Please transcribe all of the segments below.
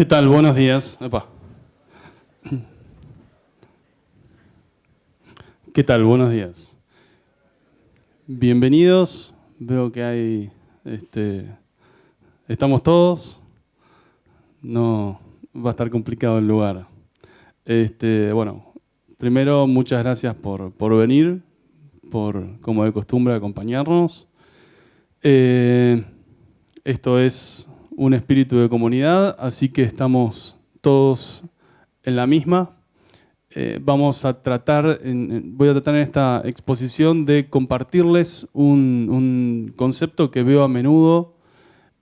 ¿Qué tal? Buenos días. Epa. ¿Qué tal? Buenos días. Bienvenidos. Veo que hay, estamos todos. No va a estar complicado el lugar. Bueno, primero muchas gracias por venir, por, como de costumbre, acompañarnos. Esto es un espíritu de comunidad, así que estamos todos en la misma. Vamos a tratar, voy a tratar en esta exposición de compartirles un concepto que veo a menudo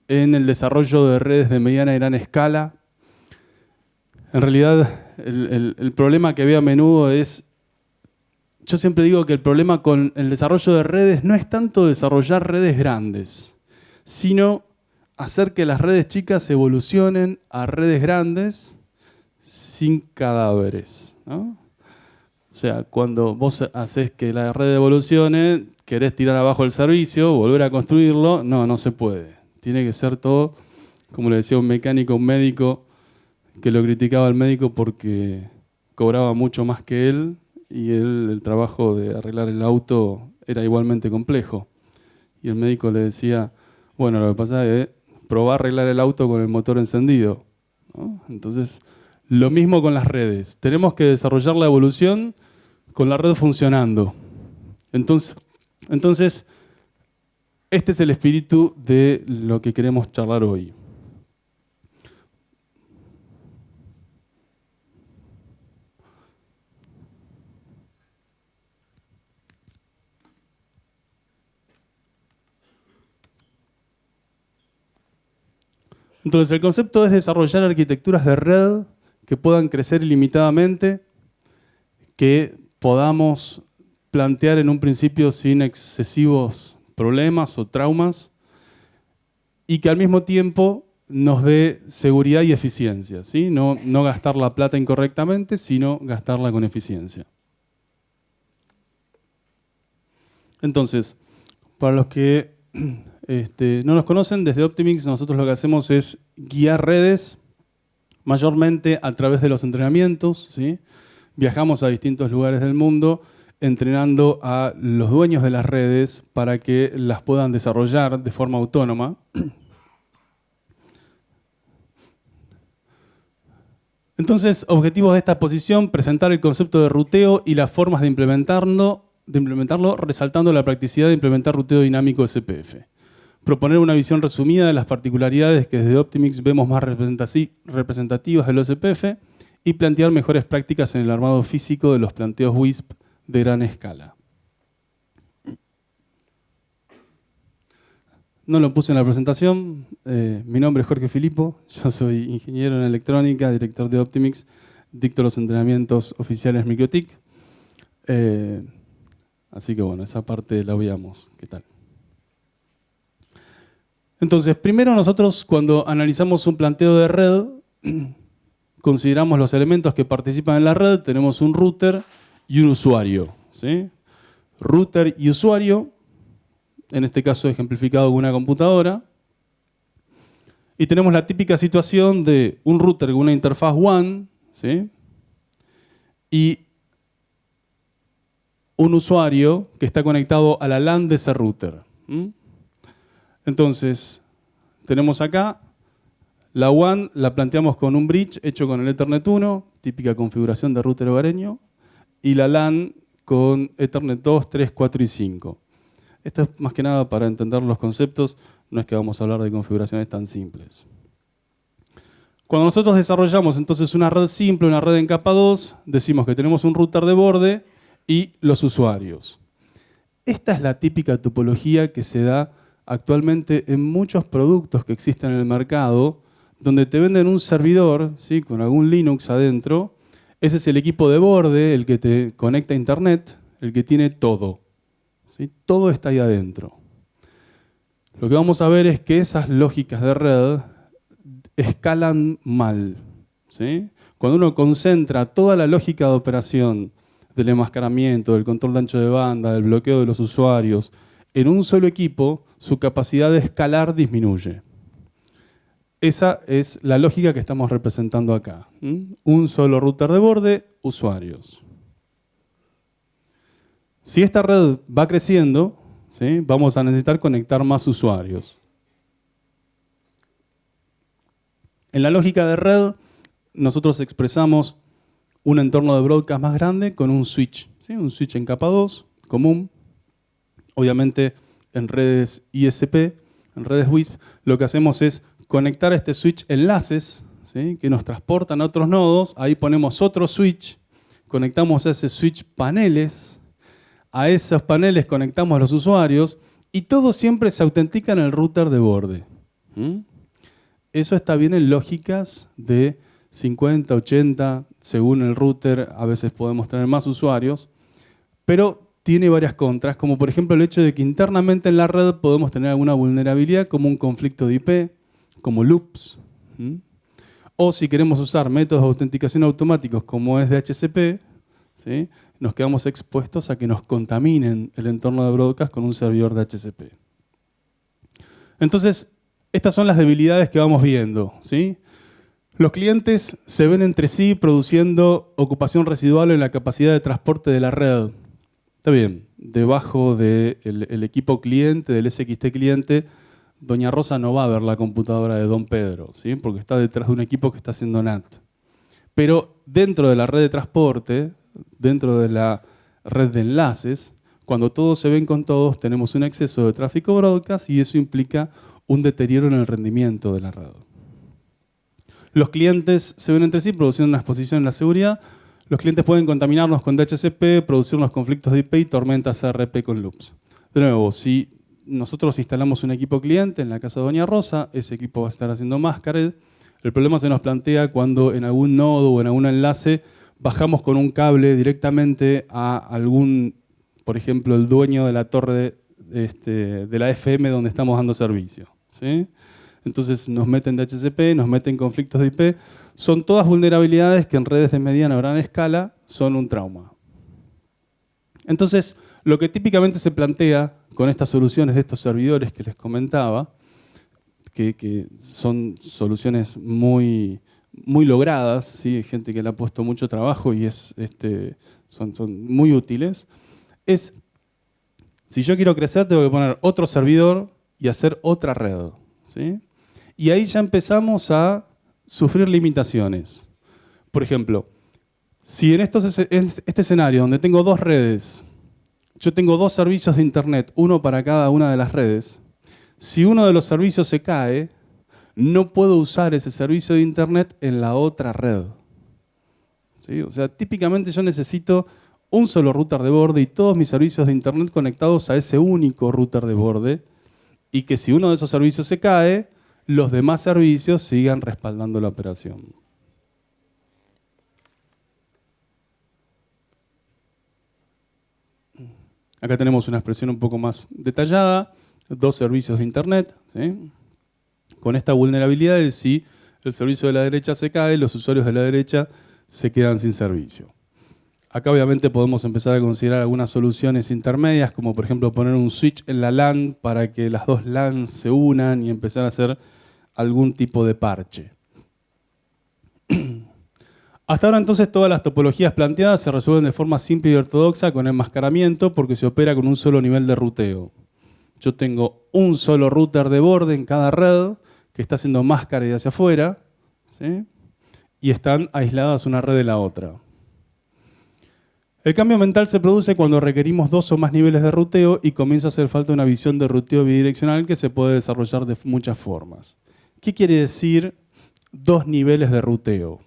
en el desarrollo de redes de mediana y gran escala. En realidad, el problema que veo a menudo es, yo siempre digo que el problema con el desarrollo de redes no es tanto desarrollar redes grandes, sino hacer que las redes chicas evolucionen a redes grandes sin cadáveres, ¿no? O sea, cuando vos haces que la red evolucione, querés tirar abajo el servicio, volver a construirlo, no se puede. Tiene que ser todo, como le decía un mecánico, un médico, que lo criticaba al médico porque cobraba mucho más que él y el trabajo de arreglar el auto era igualmente complejo. Y el médico le decía, bueno, lo que pasa es que probá a arreglar el auto con el motor encendido, ¿no? Entonces, lo mismo con las redes. Tenemos que desarrollar la evolución con la red funcionando. Entonces, este es el espíritu de lo que queremos charlar hoy. Entonces, el concepto es desarrollar arquitecturas de red que puedan crecer ilimitadamente, que podamos plantear en un principio sin excesivos problemas o traumas y que al mismo tiempo nos dé seguridad y eficiencia, ¿sí? No gastar la plata incorrectamente, sino gastarla con eficiencia. Entonces, para los que no nos conocen, desde Optimix nosotros lo que hacemos es guiar redes, mayormente a través de los entrenamientos, ¿sí? Viajamos a distintos lugares del mundo entrenando a los dueños de las redes para que las puedan desarrollar de forma autónoma. Entonces, objetivos de esta exposición, presentar el concepto de ruteo y las formas de implementarlo, resaltando la practicidad de implementar ruteo dinámico SPF. Proponer una visión resumida de las particularidades que desde Optimix vemos más representativas del SPF y plantear mejores prácticas en el armado físico de los planteos WISP de gran escala. No lo puse en la presentación. Mi nombre es Jorge Filipo, yo soy ingeniero en electrónica, director de Optimix, dicto los entrenamientos oficiales MikroTik. Así que bueno, esa parte la veamos. ¿Qué tal? Entonces, primero nosotros cuando analizamos un planteo de red, consideramos los elementos que participan en la red, tenemos un router y un usuario, ¿sí? Router y usuario, en este caso ejemplificado con una computadora. Y tenemos la típica situación de un router con una interfaz WAN, ¿sí? Y un usuario que está conectado a la LAN de ese router. Entonces, tenemos acá la WAN, la planteamos con un bridge hecho con el Ethernet 1, típica configuración de router hogareño, y la LAN con Ethernet 2, 3, 4 y 5. Esto es más que nada para entender los conceptos, no es que vamos a hablar de configuraciones tan simples. Cuando nosotros desarrollamos entonces una red simple, una red en capa 2, decimos que tenemos un router de borde y los usuarios. Esta es la típica topología que se da actualmente en muchos productos que existen en el mercado, donde te venden un servidor, ¿sí? Con algún Linux adentro. Ese es el equipo de borde, el que te conecta a internet, el que tiene todo, ¿sí? Todo está ahí adentro. Lo que vamos a ver es que esas lógicas de red escalan mal, ¿sí? Cuando uno concentra toda la lógica de operación del enmascaramiento, del control de ancho de banda, del bloqueo de los usuarios, en un solo equipo, su capacidad de escalar disminuye. Esa es la lógica que estamos representando acá. Un solo router de borde, usuarios. Si esta red va creciendo, ¿sí?, vamos a necesitar conectar más usuarios. En la lógica de red, nosotros expresamos un entorno de broadcast más grande con un switch, ¿sí?, un switch en capa 2, común. Obviamente en redes ISP, en redes WISP, lo que hacemos es conectar a este switch enlaces, ¿sí?, que nos transportan a otros nodos. Ahí ponemos otro switch, conectamos a ese switch paneles, a esos paneles conectamos a los usuarios y todo siempre se autentica en el router de borde. Eso está bien en lógicas de 50, 80, según el router, a veces podemos tener más usuarios, pero tiene varias contras, como por ejemplo el hecho de que internamente en la red podemos tener alguna vulnerabilidad como un conflicto de IP, como loops. O si queremos usar métodos de autenticación automáticos como es DHCP, ¿sí?, nos quedamos expuestos a que nos contaminen el entorno de broadcast con un servidor de DHCP. Entonces, estas son las debilidades que vamos viendo, ¿sí? Los clientes se ven entre sí produciendo ocupación residual en la capacidad de transporte de la red. Está bien, debajo del equipo cliente, del SXT cliente, Doña Rosa no va a ver la computadora de Don Pedro, ¿sí?, porque está detrás de un equipo que está haciendo NAT. Pero dentro de la red de transporte, dentro de la red de enlaces, cuando todos se ven con todos, tenemos un exceso de tráfico broadcast y eso implica un deterioro en el rendimiento de la red. Los clientes se ven entre sí produciendo una exposición en la seguridad. Los clientes pueden contaminarnos con DHCP, producirnos conflictos de IP y tormentas CRP con loops. De nuevo, si nosotros instalamos un equipo cliente en la casa de Doña Rosa, ese equipo va a estar haciendo Masquerade. El problema se nos plantea cuando en algún nodo o en algún enlace bajamos con un cable directamente a algún, por ejemplo, el dueño de la torre de la FM donde estamos dando servicio, ¿sí? Entonces nos meten DHCP, nos meten conflictos de IP. Son todas vulnerabilidades que en redes de mediana o gran escala son un trauma. Entonces, lo que típicamente se plantea con estas soluciones de estos servidores que les comentaba, que son soluciones muy logradas, ¿sí?, hay gente que le ha puesto mucho trabajo y son muy útiles, es, si yo quiero crecer, tengo que poner otro servidor y hacer otra red, ¿sí? Y ahí ya empezamos a sufrir limitaciones. Por ejemplo, si en este escenario donde tengo dos redes, yo tengo dos servicios de internet, uno para cada una de las redes, si uno de los servicios se cae, no puedo usar ese servicio de internet en la otra red, ¿sí? O sea, típicamente yo necesito un solo router de borde y todos mis servicios de internet conectados a ese único router de borde, y que si uno de esos servicios se cae, los demás servicios sigan respaldando la operación. Acá tenemos una expresión un poco más detallada, dos servicios de internet, ¿sí?, con esta vulnerabilidad de si el servicio de la derecha se cae, los usuarios de la derecha se quedan sin servicio. Acá obviamente podemos empezar a considerar algunas soluciones intermedias, como por ejemplo poner un switch en la LAN para que las dos LAN se unan y empezar a hacer algún tipo de parche. Hasta ahora entonces todas las topologías planteadas se resuelven de forma simple y ortodoxa con enmascaramiento porque se opera con un solo nivel de ruteo. Yo tengo un solo router de borde en cada red que está haciendo máscara y hacia afuera, ¿sí?, y están aisladas una red de la otra. El cambio mental se produce cuando requerimos dos o más niveles de ruteo y comienza a hacer falta una visión de ruteo bidireccional que se puede desarrollar de muchas formas. ¿Qué quiere decir dos niveles de ruteo?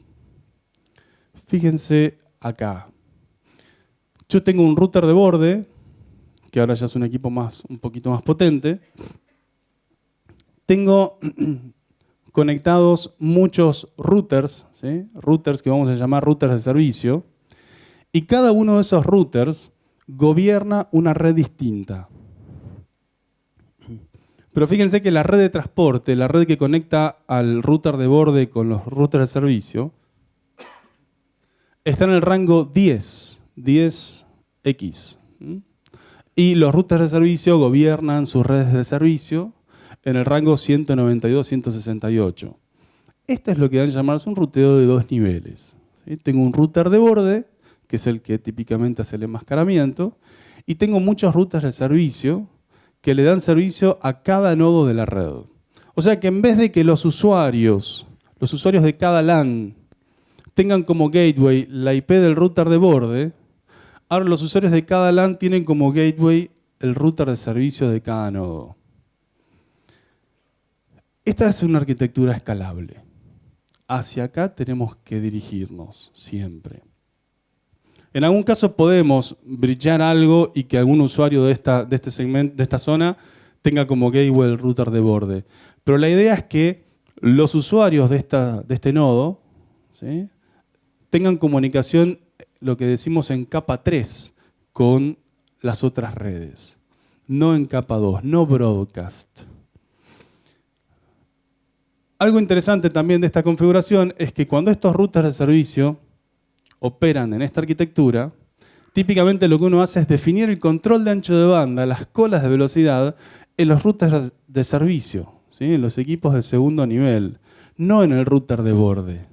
Fíjense acá. Yo tengo un router de borde, que ahora ya es un equipo un poquito más potente. Tengo conectados muchos routers, ¿sí?, routers que vamos a llamar routers de servicio, y cada uno de esos routers gobierna una red distinta. Pero fíjense que la red de transporte, la red que conecta al router de borde con los routers de servicio, está en el rango 10X. Y los routers de servicio gobiernan sus redes de servicio en el rango 192-168. Esto es lo que dan a llamarse un ruteo de dos niveles. ¿Sí? Tengo un router de borde, que es el que típicamente hace el enmascaramiento, y tengo muchos routers de servicio que le dan servicio a cada nodo de la red. O sea que en vez de que los usuarios de cada LAN tengan como gateway la IP del router de borde, ahora los usuarios de cada LAN tienen como gateway el router de servicio de cada nodo. Esta es una arquitectura escalable. Hacia acá tenemos que dirigirnos siempre. En algún caso podemos bridgear algo y que algún usuario de este segmento, de esta zona, tenga como gateway el router de borde. Pero la idea es que los usuarios de este nodo, ¿sí?, tengan comunicación, lo que decimos en capa 3, con las otras redes. No en capa 2, no broadcast. Algo interesante también de esta configuración es que cuando estos routers de servicio operan en esta arquitectura, típicamente lo que uno hace es definir el control de ancho de banda, las colas de velocidad, en los routers de servicio, ¿sí?, en los equipos de segundo nivel, no en el router de borde.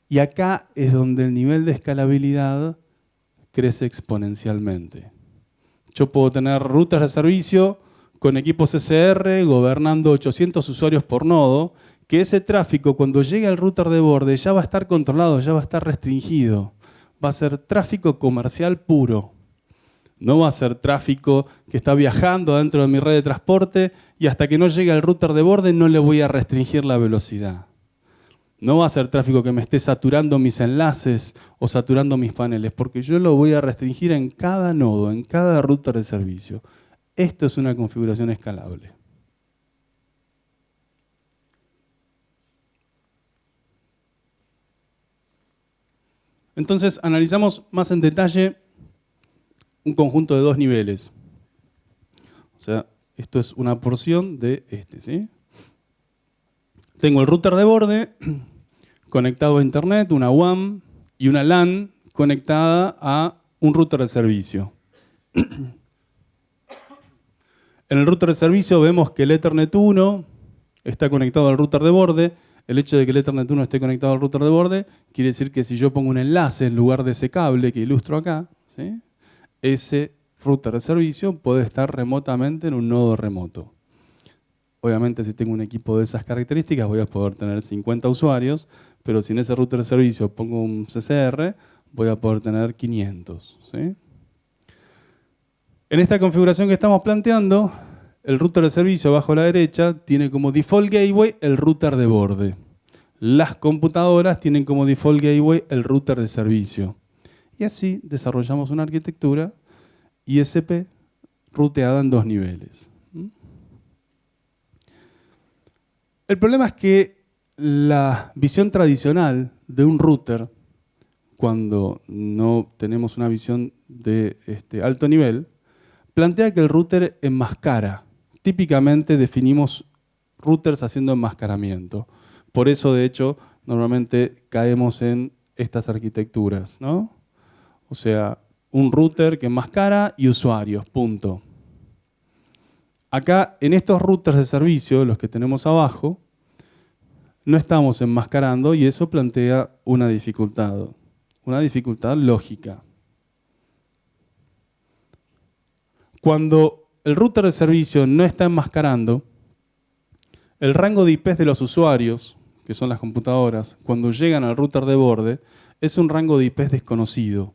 Y acá es donde el nivel de escalabilidad crece exponencialmente. Yo puedo tener routers de servicio con equipos SR gobernando 800 usuarios por nodo, que ese tráfico cuando llegue al router de borde ya va a estar controlado, ya va a estar restringido. Va a ser tráfico comercial puro. No va a ser tráfico que está viajando dentro de mi red de transporte y hasta que no llegue al router de borde no le voy a restringir la velocidad. No va a ser tráfico que me esté saturando mis enlaces o saturando mis paneles, porque yo lo voy a restringir en cada nodo, en cada router de servicio. Esto es una configuración escalable. Entonces, analizamos más en detalle un conjunto de dos niveles. O sea, esto es una porción de este, ¿sí? Tengo el router de borde conectado a internet, una WAN y una LAN conectada a un router de servicio. En el router de servicio vemos que el Ethernet 1 está conectado al router de borde. El hecho de que el Ethernet 1 esté conectado al router de borde quiere decir que si yo pongo un enlace en lugar de ese cable que ilustro acá, ¿sí?, ese router de servicio puede estar remotamente en un nodo remoto. Obviamente, si tengo un equipo de esas características, voy a poder tener 50 usuarios, pero si en ese router de servicio pongo un CCR, voy a poder tener 500. ¿Sí? En esta configuración que estamos planteando, el router de servicio abajo a la derecha tiene como default gateway el router de borde. Las computadoras tienen como default gateway el router de servicio. Y así desarrollamos una arquitectura ISP ruteada en dos niveles. El problema es que la visión tradicional de un router, cuando no tenemos una visión de alto nivel, plantea que el router enmascara. Típicamente definimos routers haciendo enmascaramiento. Por eso, de hecho, normalmente caemos en estas arquitecturas, ¿no? O sea, un router que enmascara y usuarios, punto. Acá, en estos routers de servicio, los que tenemos abajo, no estamos enmascarando y eso plantea una dificultad lógica. Cuando el router de servicio no está enmascarando, el rango de IPs de los usuarios, que son las computadoras, cuando llegan al router de borde, es un rango de IPs desconocido.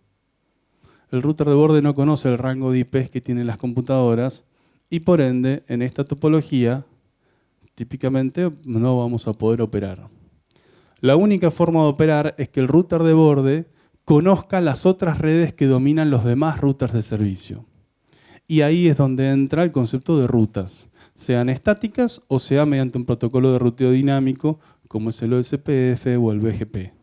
El router de borde no conoce el rango de IPs que tienen las computadoras y por ende, en esta topología, típicamente no vamos a poder operar. La única forma de operar es que el router de borde conozca las otras redes que dominan los demás routers de servicio. Y ahí es donde entra el concepto de rutas, sean estáticas o sea mediante un protocolo de ruteo dinámico como es el OSPF o el BGP.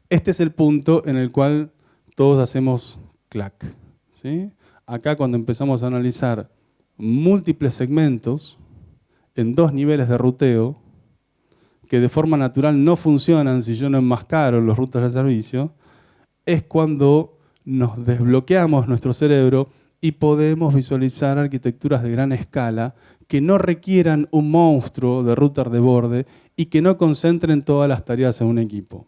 Este es el punto en el cual todos hacemos clac, ¿sí? Acá cuando empezamos a analizar múltiples segmentos en dos niveles de ruteo que de forma natural no funcionan si yo no enmascaro los routers de servicio, es cuando nos desbloqueamos nuestro cerebro y podemos visualizar arquitecturas de gran escala que no requieran un monstruo de router de borde y que no concentren todas las tareas en un equipo.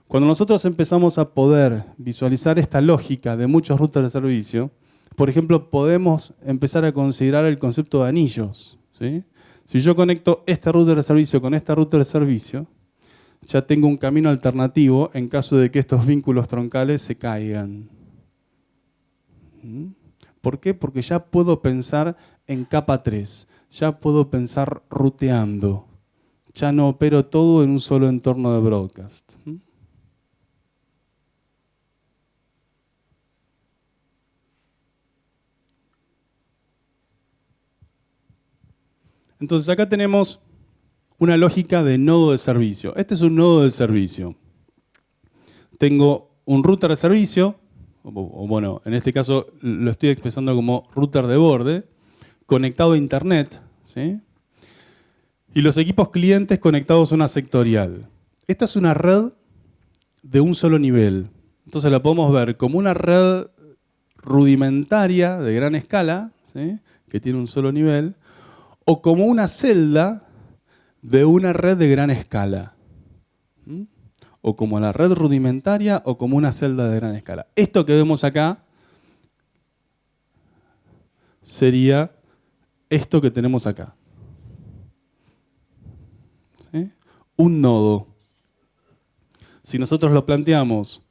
Cuando nosotros empezamos a poder visualizar esta lógica de muchos routers de servicio, por ejemplo, podemos empezar a considerar el concepto de anillos, ¿sí? Si yo conecto este router de servicio con este router de servicio, ya tengo un camino alternativo en caso de que estos vínculos troncales se caigan. ¿Por qué? Porque ya puedo pensar en capa 3, ya puedo pensar ruteando, ya no opero todo en un solo entorno de broadcast. Entonces acá tenemos una lógica de nodo de servicio. Este es un nodo de servicio. Tengo un router de servicio, o bueno, en este caso lo estoy expresando como router de borde, conectado a internet, ¿sí? Y los equipos clientes conectados a una sectorial. Esta es una red de un solo nivel. Entonces la podemos ver como una red rudimentaria de gran escala, ¿sí? Que tiene un solo nivel, o como una celda de una red de gran escala. O como la red rudimentaria o como una celda de gran escala. Esto que vemos acá sería esto que tenemos acá. ¿Sí? Un nodo. Si nosotros lo planteamos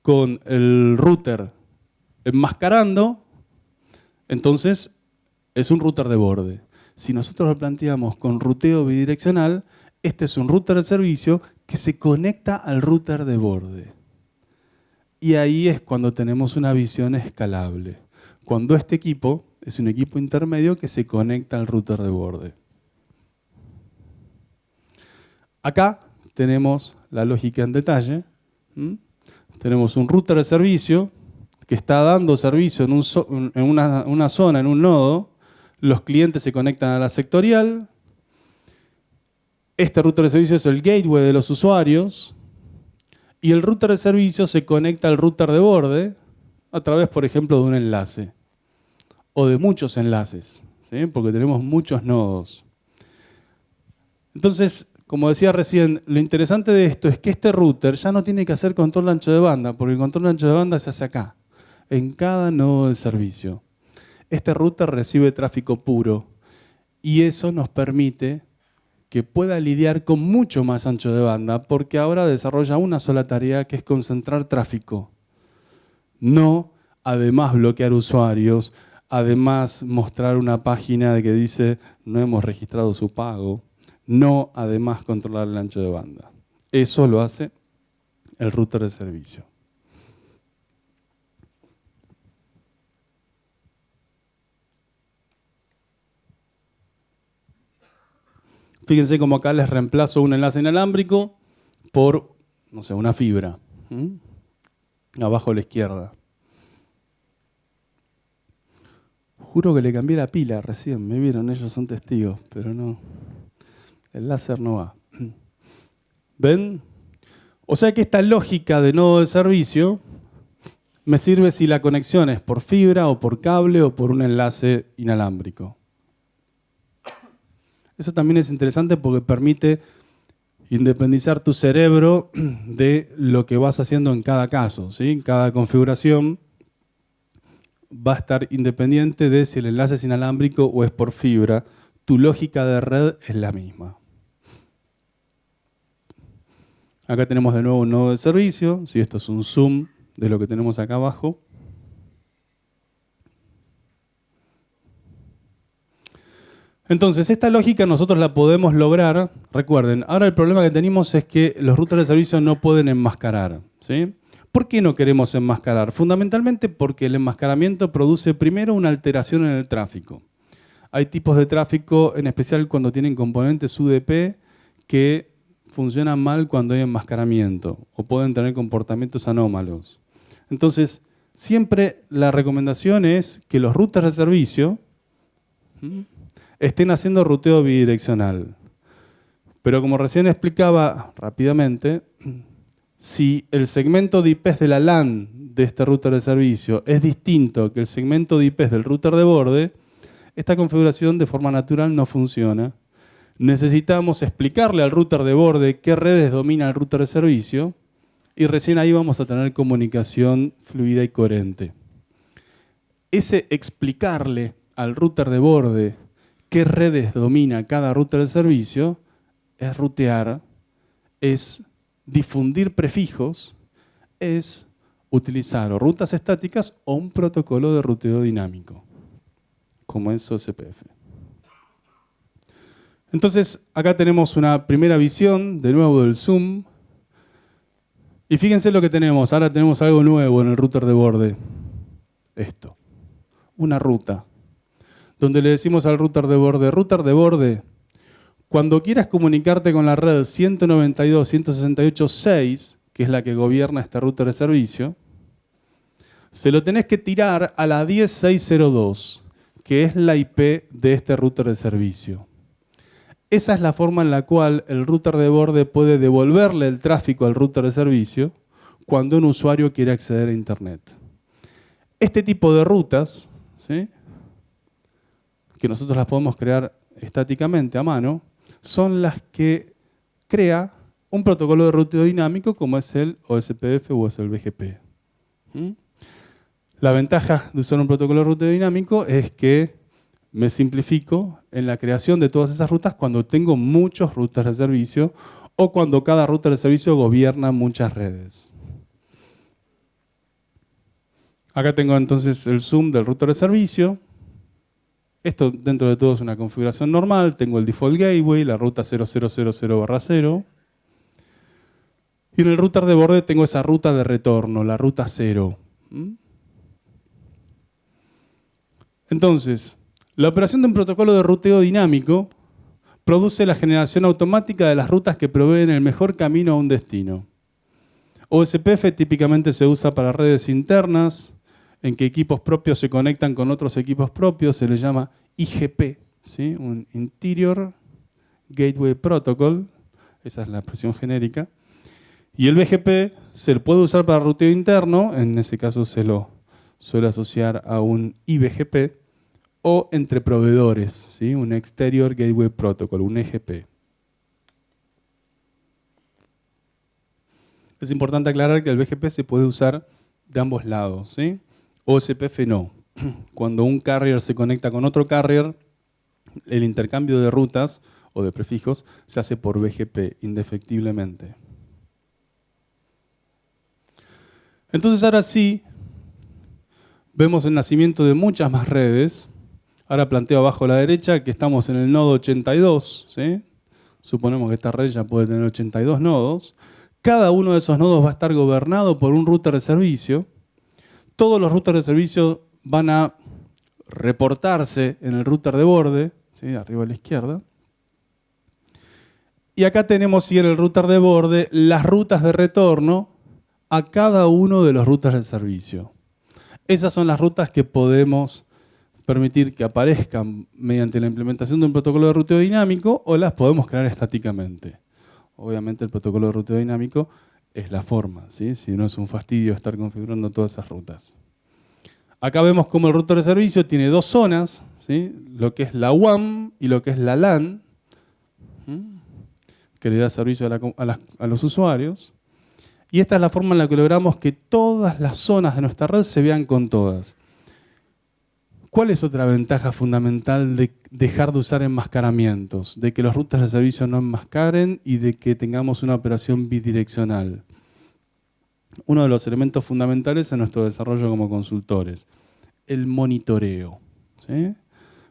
con el router enmascarando, entonces es un router de borde. Si nosotros lo planteamos con ruteo bidireccional, este es un router de servicio que se conecta al router de borde. Y ahí es cuando tenemos una visión escalable. Cuando este equipo es un equipo intermedio que se conecta al router de borde. Acá tenemos la lógica en detalle. Tenemos un router de servicio que está dando servicio en una zona, en un nodo. Los clientes se conectan a la sectorial. Este router de servicio es el gateway de los usuarios. Y el router de servicio se conecta al router de borde a través, por ejemplo, de un enlace. O de muchos enlaces, ¿sí? Porque tenemos muchos nodos. Entonces, como decía recién, lo interesante de esto es que este router ya no tiene que hacer control de ancho de banda, porque el control de ancho de banda se hace acá, en cada nodo de servicio. Este router recibe tráfico puro y eso nos permite que pueda lidiar con mucho más ancho de banda, porque ahora desarrolla una sola tarea, que es concentrar tráfico. No, además, bloquear usuarios, además mostrar una página que dice no hemos registrado su pago, no, además, controlar el ancho de banda. Eso lo hace el router de servicio. Fíjense cómo acá les reemplazo un enlace inalámbrico por, no sé, una fibra. Abajo a la izquierda. Juro que le cambié la pila recién, me vieron, ellos son testigos, pero no. El láser no va. ¿Ven? O sea que esta lógica de nodo de servicio me sirve si la conexión es por fibra o por cable o por un enlace inalámbrico. Eso también es interesante porque permite independizar tu cerebro de lo que vas haciendo en cada caso, ¿sí? Cada configuración va a estar independiente de si el enlace es inalámbrico o es por fibra. Tu lógica de red es la misma. Acá tenemos de nuevo un nodo de servicio. ¿Sí? Esto es un zoom de lo que tenemos acá abajo. Entonces, esta lógica nosotros la podemos lograr. Recuerden, ahora el problema que tenemos es que los routers de servicio no pueden enmascarar, ¿sí? ¿Por qué no queremos enmascarar? Fundamentalmente porque el enmascaramiento produce primero una alteración en el tráfico. Hay tipos de tráfico, en especial cuando tienen componentes UDP, que funcionan mal cuando hay enmascaramiento o pueden tener comportamientos anómalos. Entonces, siempre la recomendación es que los routers de servicio estén haciendo ruteo bidireccional. Pero como recién explicaba rápidamente, si el segmento de IPs de la LAN de este router de servicio es distinto que el segmento de IPs del router de borde, esta configuración de forma natural no funciona. Necesitamos explicarle al router de borde qué redes domina el router de servicio y recién ahí vamos a tener comunicación fluida y coherente. Ese explicarle al router de borde qué redes domina cada router de servicio es rutear, es difundir prefijos, es utilizar o rutas estáticas o un protocolo de ruteo dinámico, como es OSPF. Entonces, acá tenemos una primera visión, de nuevo, del Zoom. Y fíjense lo que tenemos. Ahora tenemos algo nuevo en el router de borde. Esto. Una ruta. Donde le decimos al router de borde, cuando quieras comunicarte con la red 192.168.6, que es la que gobierna este router de servicio, se lo tenés que tirar a la 10.602, que es la IP de este router de servicio. Esa es la forma en la cual el router de borde puede devolverle el tráfico al router de servicio cuando un usuario quiere acceder a Internet. Este tipo de rutas, ¿sí?, que nosotros las podemos crear estáticamente a mano, son las que crea un protocolo de ruteo dinámico como es el OSPF o es el BGP. La ventaja de usar un protocolo de ruteo dinámico es que me simplifico en la creación de todas esas rutas cuando tengo muchos routers de servicio o cuando cada router de servicio gobierna muchas redes. Acá tengo entonces el zoom del router de servicio. Esto dentro de todo es una configuración normal. Tengo el default gateway, la ruta 0000/0. Y en el router de borde tengo esa ruta de retorno, la ruta 0. Entonces, la operación de un protocolo de ruteo dinámico produce la generación automática de las rutas que proveen el mejor camino a un destino. OSPF típicamente se usa para redes internas, en que equipos propios se conectan con otros equipos propios, se le llama IGP, ¿sí?, un Interior Gateway Protocol, esa es la expresión genérica. Y el BGP se le puede usar para ruteo interno, en ese caso se lo suele asociar a un IBGP, o entre proveedores, ¿sí?, un Exterior Gateway Protocol, un EGP. Es importante aclarar que el BGP se puede usar de ambos lados, ¿sí? OSPF no. Cuando un carrier se conecta con otro carrier, el intercambio de rutas o de prefijos se hace por BGP, indefectiblemente. Entonces ahora sí, vemos el nacimiento de muchas más redes. Ahora planteo abajo a la derecha que estamos en el nodo 82, ¿sí? Suponemos que esta red ya puede tener 82 nodos. Cada uno de esos nodos va a estar gobernado por un router de servicio. Todos los routers de servicio van a reportarse en el router de borde, ¿sí?, arriba a la izquierda. Y acá tenemos, sí, en el router de borde, las rutas de retorno a cada uno de los routers del servicio. Esas son las rutas que podemos permitir que aparezcan mediante la implementación de un protocolo de ruteo dinámico o las podemos crear estáticamente. Obviamente el protocolo de ruteo dinámico es la forma, ¿sí? Si no es un fastidio estar configurando todas esas rutas. Acá vemos cómo el router de servicio tiene dos zonas, ¿sí?, lo que es la WAN y lo que es la LAN, que le da servicio a los usuarios. Y esta es la forma en la que logramos que todas las zonas de nuestra red se vean con todas. ¿Cuál es otra ventaja fundamental de dejar de usar enmascaramientos? De que los routers de servicio no enmascaren y de que tengamos una operación bidireccional. Uno de los elementos fundamentales en nuestro desarrollo como consultores, el monitoreo, ¿sí?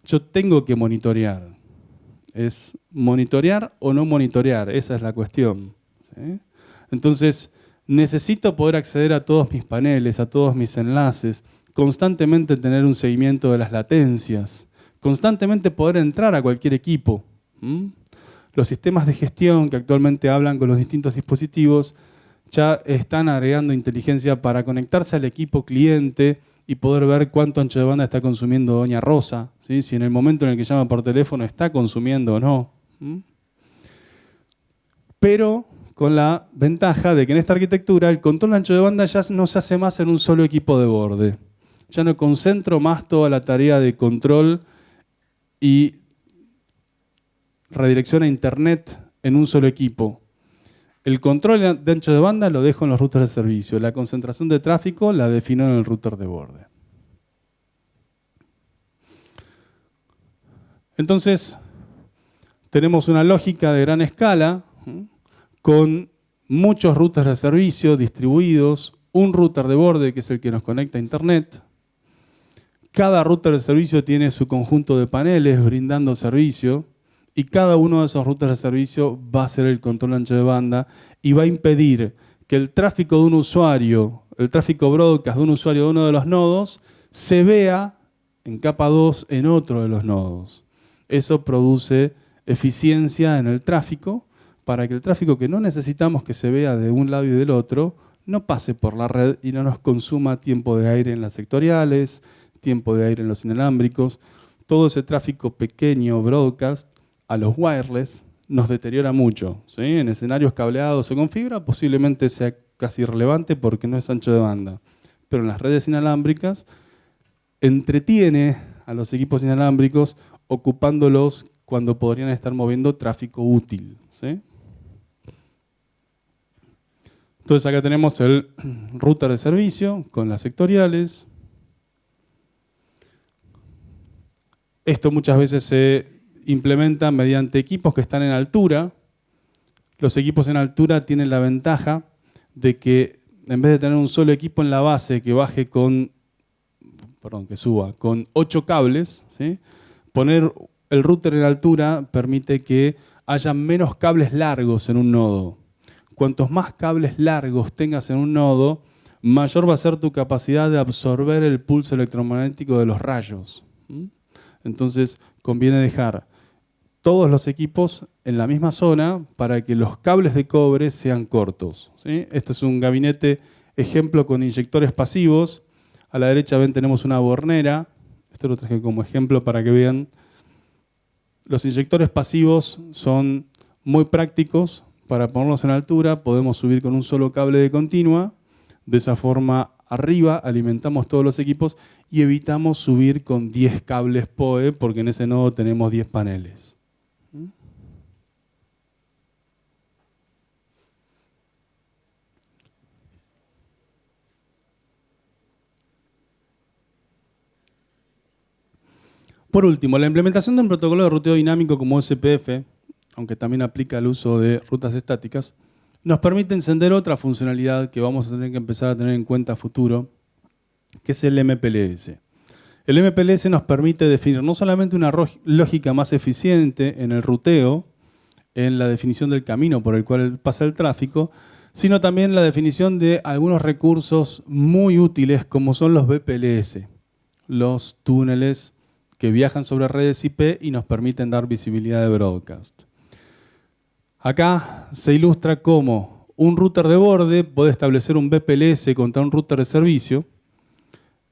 Yo tengo que monitorear. ¿Es monitorear o no monitorear? Esa es la cuestión, ¿sí? Entonces, necesito poder acceder a todos mis paneles, a todos mis enlaces, constantemente tener un seguimiento de las latencias, constantemente poder entrar a cualquier equipo. Los sistemas de gestión que actualmente hablan con los distintos dispositivos ya están agregando inteligencia para conectarse al equipo cliente y poder ver cuánto ancho de banda está consumiendo doña Rosa, ¿sí?, si en el momento en el que llama por teléfono está consumiendo o no. Pero con la ventaja de que en esta arquitectura el control de ancho de banda ya no se hace más en un solo equipo de borde. Ya no concentro más toda la tarea de control y redirecciona Internet en un solo equipo. El control de ancho de banda lo dejo en los routers de servicio. La concentración de tráfico la defino en el router de borde. Entonces, tenemos una lógica de gran escala con muchos routers de servicio distribuidos, un router de borde que es el que nos conecta a Internet. Cada router de servicio tiene su conjunto de paneles brindando servicio y cada uno de esos routers de servicio va a ser el control ancho de banda y va a impedir que el tráfico de un usuario, el tráfico broadcast de un usuario de uno de los nodos, se vea en capa 2 en otro de los nodos. Eso produce eficiencia en el tráfico para que el tráfico que no necesitamos que se vea de un lado y del otro no pase por la red y no nos consuma tiempo de aire en las sectoriales, tiempo de aire en los inalámbricos. Todo ese tráfico pequeño broadcast a los wireless nos deteriora mucho, ¿sí? En escenarios cableados o con fibra posiblemente sea casi irrelevante porque no es ancho de banda. Pero en las redes inalámbricas entretiene a los equipos inalámbricos ocupándolos cuando podrían estar moviendo tráfico útil, ¿sí? Entonces acá tenemos el router de servicio con las sectoriales. Esto muchas veces se implementa mediante equipos que están en altura. Los equipos en altura tienen la ventaja de que en vez de tener un solo equipo en la base que baje que suba con 8 cables, ¿sí? Poner el router en altura permite que haya menos cables largos en un nodo. Cuantos más cables largos tengas en un nodo, mayor va a ser tu capacidad de absorber el pulso electromagnético de los rayos. Entonces conviene dejar todos los equipos en la misma zona para que los cables de cobre sean cortos, ¿sí? Este es un gabinete ejemplo con inyectores pasivos. A la derecha ven tenemos una bornera. Esto lo traje como ejemplo para que vean. Los inyectores pasivos son muy prácticos para ponerlos en altura. Podemos subir con un solo cable de continua. De esa forma arriba alimentamos todos los equipos y evitamos subir con 10 cables PoE porque en ese nodo tenemos 10 paneles. Por último, la implementación de un protocolo de ruteo dinámico como SPF, aunque también aplica al uso de rutas estáticas, nos permite encender otra funcionalidad que vamos a tener que empezar a tener en cuenta a futuro, que es el MPLS. El MPLS nos permite definir no solamente una lógica más eficiente en el ruteo, en la definición del camino por el cual pasa el tráfico, sino también la definición de algunos recursos muy útiles como son los BPLS, los túneles que viajan sobre redes IP y nos permiten dar visibilidad de broadcast. Acá se ilustra cómo un router de borde puede establecer un BPLS contra un router de servicio.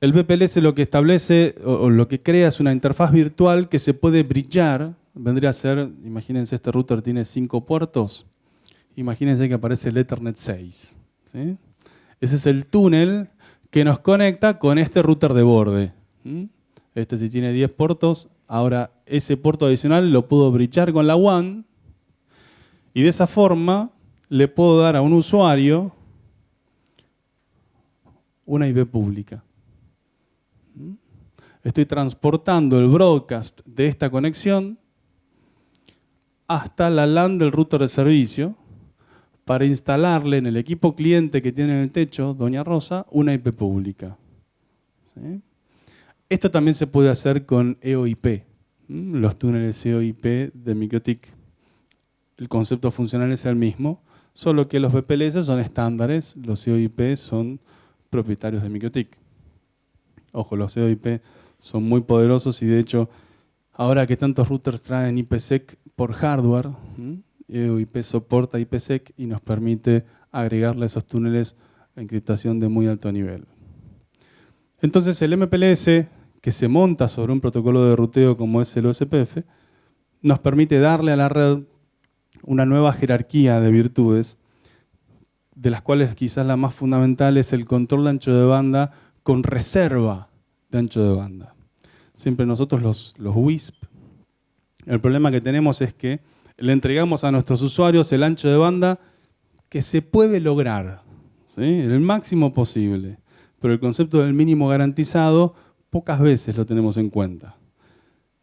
El BPLS lo que establece o lo que crea es una interfaz virtual que se puede bridgear. Vendría a ser, imagínense, este router tiene 5 puertos. Imagínense que aparece el Ethernet 6. ¿Sí? Ese es el túnel que nos conecta con este router de borde. Este si tiene 10 puertos, ahora ese puerto adicional lo puedo bridgear con la WAN y de esa forma le puedo dar a un usuario una IP pública. Estoy transportando el broadcast de esta conexión hasta la LAN del router de servicio para instalarle en el equipo cliente que tiene en el techo, Doña Rosa, una IP pública. ¿Sí? Esto también se puede hacer con EOIP, los túneles EOIP de MikroTik. El concepto funcional es el mismo, solo que los BPLS son estándares, los EOIP son propietarios de MikroTik. Ojo, los EOIP son muy poderosos y de hecho, ahora que tantos routers traen IPsec por hardware, EOIP soporta IPsec y nos permite agregarle a esos túneles encriptación de muy alto nivel. Entonces el MPLS, que se monta sobre un protocolo de ruteo como es el OSPF, nos permite darle a la red una nueva jerarquía de virtudes, de las cuales quizás la más fundamental es el control de ancho de banda con reserva de ancho de banda. Siempre nosotros los WISP, El problema que tenemos es que le entregamos a nuestros usuarios el ancho de banda que se puede lograr, ¿sí? El máximo posible. Pero el concepto del mínimo garantizado pocas veces lo tenemos en cuenta.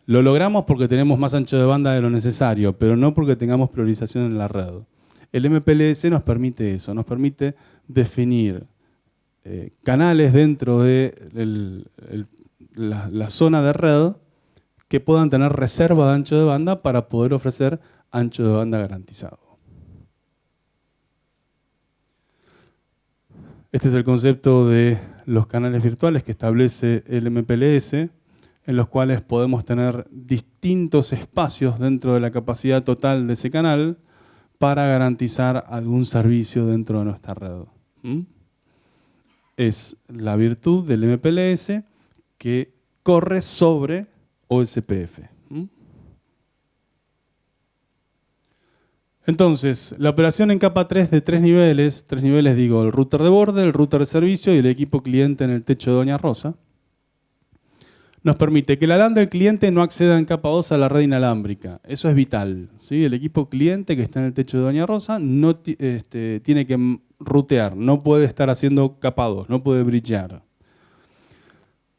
Lo logramos porque tenemos más ancho de banda de lo necesario, pero no porque tengamos priorización en la red. El MPLS nos permite eso, nos permite definir canales dentro de la zona de red que puedan tener reserva de ancho de banda para poder ofrecer ancho de banda garantizado. Este es el concepto de los canales virtuales que establece el MPLS, en los cuales podemos tener distintos espacios dentro de la capacidad total de ese canal para garantizar algún servicio dentro de nuestra red. Es la virtud del MPLS que corre sobre OSPF. Entonces, la operación en capa 3 de 3 niveles digo, el router de borde, el router de servicio y el equipo cliente en el techo de Doña Rosa, nos permite que la LAN del cliente no acceda en capa 2 a la red inalámbrica. Eso es vital, ¿sí? El equipo cliente que está en el techo de Doña Rosa no tiene que rutear, no puede estar haciendo capa 2, no puede bridgear.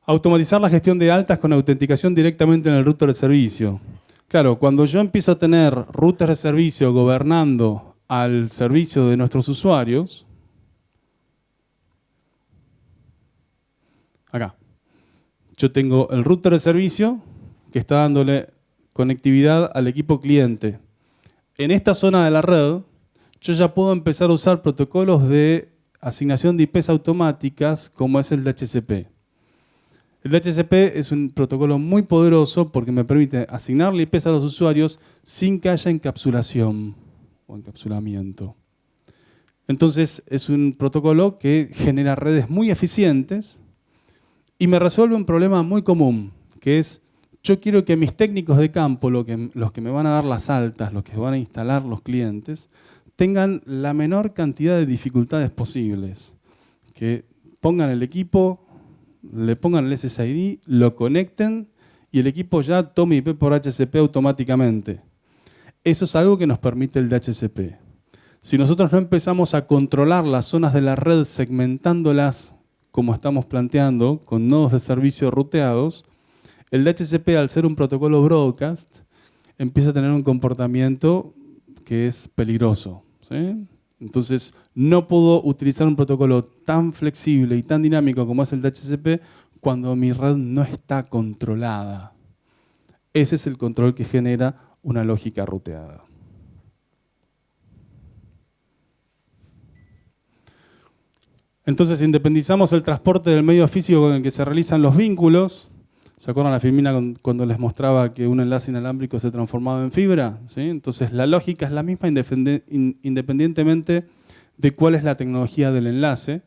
Automatizar la gestión de altas con autenticación directamente en el router de servicio. Claro, cuando yo empiezo a tener routers de servicio gobernando al servicio de nuestros usuarios, acá, yo tengo el router de servicio que está dándole conectividad al equipo cliente. En esta zona de la red, yo ya puedo empezar a usar protocolos de asignación de IPs automáticas como es el DHCP. El DHCP es un protocolo muy poderoso porque me permite asignarle IPs a los usuarios sin que haya encapsulación o encapsulamiento. Entonces es un protocolo que genera redes muy eficientes y me resuelve un problema muy común, que es yo quiero que mis técnicos de campo, los que me van a dar las altas, los que van a instalar los clientes, tengan la menor cantidad de dificultades posibles. Que pongan el equipo, le pongan el SSID, lo conecten y el equipo ya tome IP por DHCP automáticamente. Eso es algo que nos permite el DHCP. Si nosotros no empezamos a controlar las zonas de la red segmentándolas como estamos planteando, con nodos de servicio ruteados, el DHCP, al ser un protocolo broadcast, empieza a tener un comportamiento que es peligroso, ¿sí? Entonces, no puedo utilizar un protocolo tan flexible y tan dinámico como es el DHCP cuando mi red no está controlada. Ese es el control que genera una lógica ruteada. Entonces, independizamos el transporte del medio físico con el que se realizan los vínculos. ¿Se acuerdan la filmina cuando les mostraba que un enlace inalámbrico se transformaba en fibra? ¿Sí? Entonces, la lógica es la misma independientemente de cuál es la tecnología del enlace.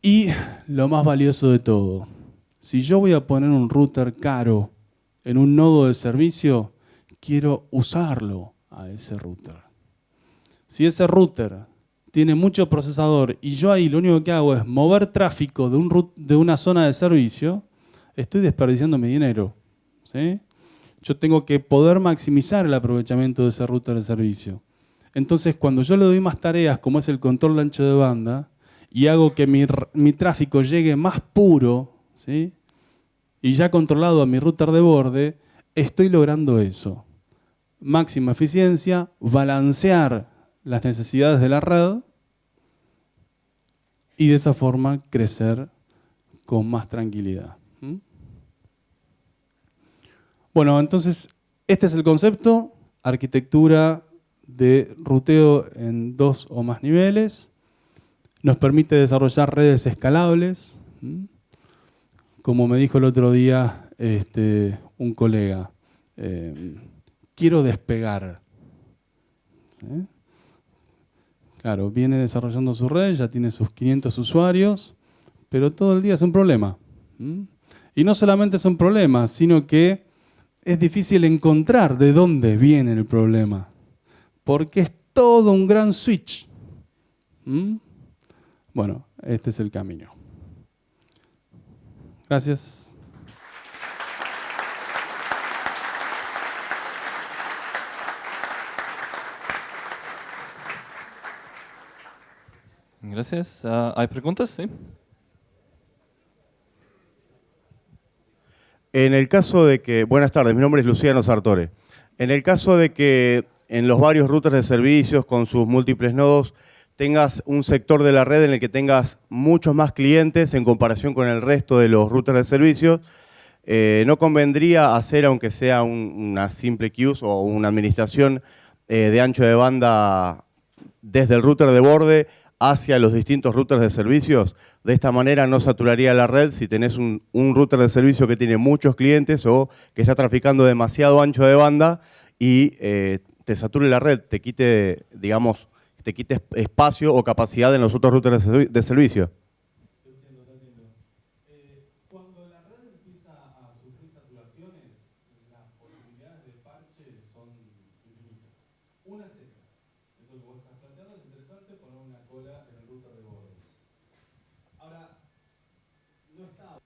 Y lo más valioso de todo, si yo voy a poner un router caro en un nodo de servicio, quiero usarlo a ese router. Si ese router tiene mucho procesador y yo ahí lo único que hago es mover tráfico de una zona de servicio, estoy desperdiciando mi dinero, ¿sí? Yo tengo que poder maximizar el aprovechamiento de ese router de servicio. Entonces, cuando yo le doy más tareas, como es el control de ancho de banda, y hago que mi tráfico llegue más puro, ¿sí? Y ya controlado a mi router de borde, estoy logrando eso. Máxima eficiencia, balancear las necesidades de la red y de esa forma crecer con más tranquilidad. Bueno, entonces este es el concepto, arquitectura de ruteo en 2 o más niveles. Nos permite desarrollar redes escalables. Como me dijo el otro día un colega, quiero despegar. ¿Sí? Claro, viene desarrollando su red, ya tiene sus 500 usuarios, pero todo el día es un problema. Y no solamente es un problema, sino que es difícil encontrar de dónde viene el problema, porque es todo un gran switch. Bueno, este es el camino. Gracias. Gracias. ¿Hay preguntas? Sí. En el caso de que, buenas tardes, mi nombre es Luciano Sartore. En el caso de que en los varios routers de servicios con sus múltiples nodos tengas un sector de la red en el que tengas muchos más clientes en comparación con el resto de los routers de servicios, ¿no convendría hacer, aunque sea una simple queue o una administración de ancho de banda desde el router de borde hacia los distintos routers de servicios? De esta manera no saturaría la red si tenés un router de servicio que tiene muchos clientes o que está traficando demasiado ancho de banda y te sature la red, te quite, digamos, te quite espacio o capacidad en los otros routers de servicio. Cuando la red empieza a sufrir saturaciones, las posibilidades de parche son infinitas. Una es esa. Eso que vos estás planteando es interesante, poner una cola en el router de borde. Ahora, no está.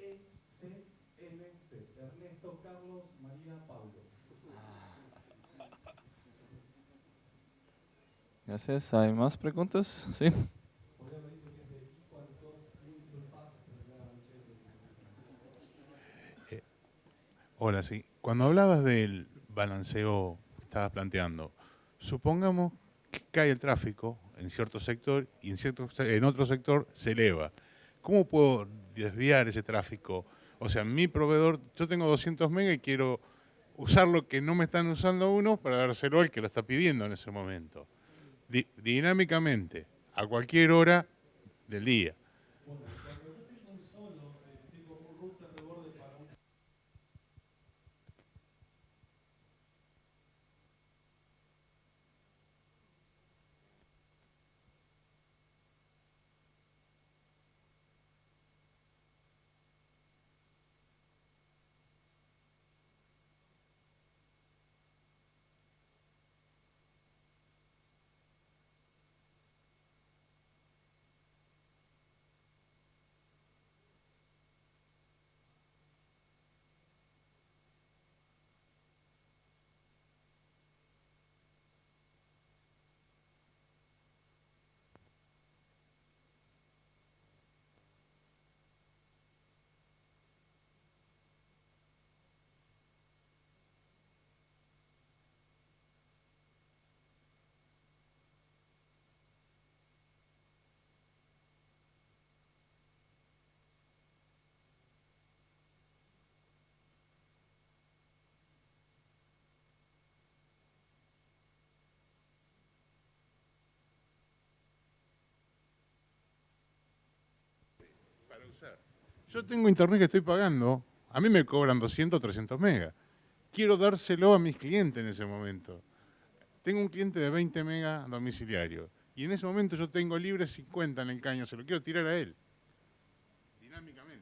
ECMP, Ernesto Carlos María Pablo. Gracias. ¿Hay más preguntas? Sí. Hola, sí. Cuando hablabas del balanceo que estabas planteando, supongamos que cae el tráfico en cierto sector y en otro sector se eleva. ¿Cómo puedo desviar ese tráfico? O sea, mi proveedor, yo tengo 200 megas y quiero usar lo que no me están usando uno para dárselo al que lo está pidiendo en ese momento. Dinámicamente, a cualquier hora del día. hacer. Yo tengo internet que estoy pagando, a mí me cobran 200 o 300 megas. Quiero dárselo a mis clientes en ese momento. Tengo un cliente de 20 megas domiciliario y en ese momento yo tengo libre 50 en el caño, se lo quiero tirar a él, dinámicamente.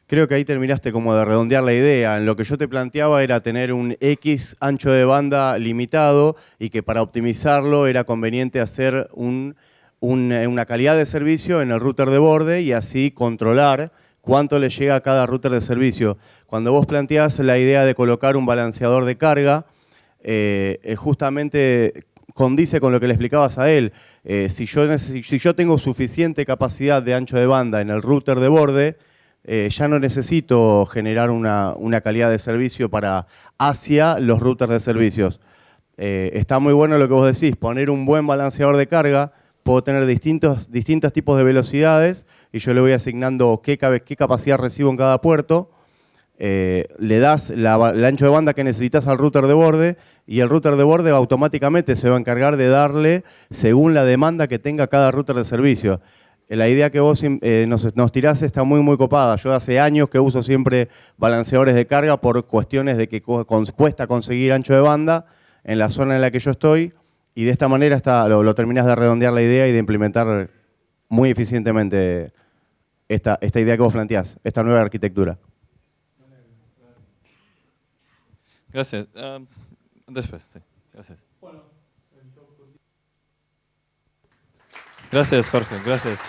Creo que ahí terminaste como de redondear la idea. En lo que yo te planteaba era tener un X ancho de banda limitado y que para optimizarlo era conveniente hacer una calidad de servicio en el router de borde y así controlar cuánto le llega a cada router de servicio. Cuando vos planteás la idea de colocar un balanceador de carga, justamente condice con lo que le explicabas a él. Si yo tengo suficiente capacidad de ancho de banda en el router de borde, ya no necesito generar una calidad de servicio hacia los routers de servicios. Está muy bueno lo que vos decís, poner un buen balanceador de carga, puedo tener distintos tipos de velocidades y yo le voy asignando qué capacidad recibo en cada puerto, le das el ancho de banda que necesitas al router de borde y el router de borde automáticamente se va a encargar de darle según la demanda que tenga cada router de servicio. La idea que vos nos tirás está muy copada. Yo hace años que uso siempre balanceadores de carga por cuestiones de que cuesta conseguir ancho de banda en la zona en la que yo estoy y de esta manera lo terminás de redondear la idea y de implementar muy eficientemente esta idea que vos planteás, esta nueva arquitectura. Gracias. Después, sí. Gracias. Gracias, Jorge. Gracias.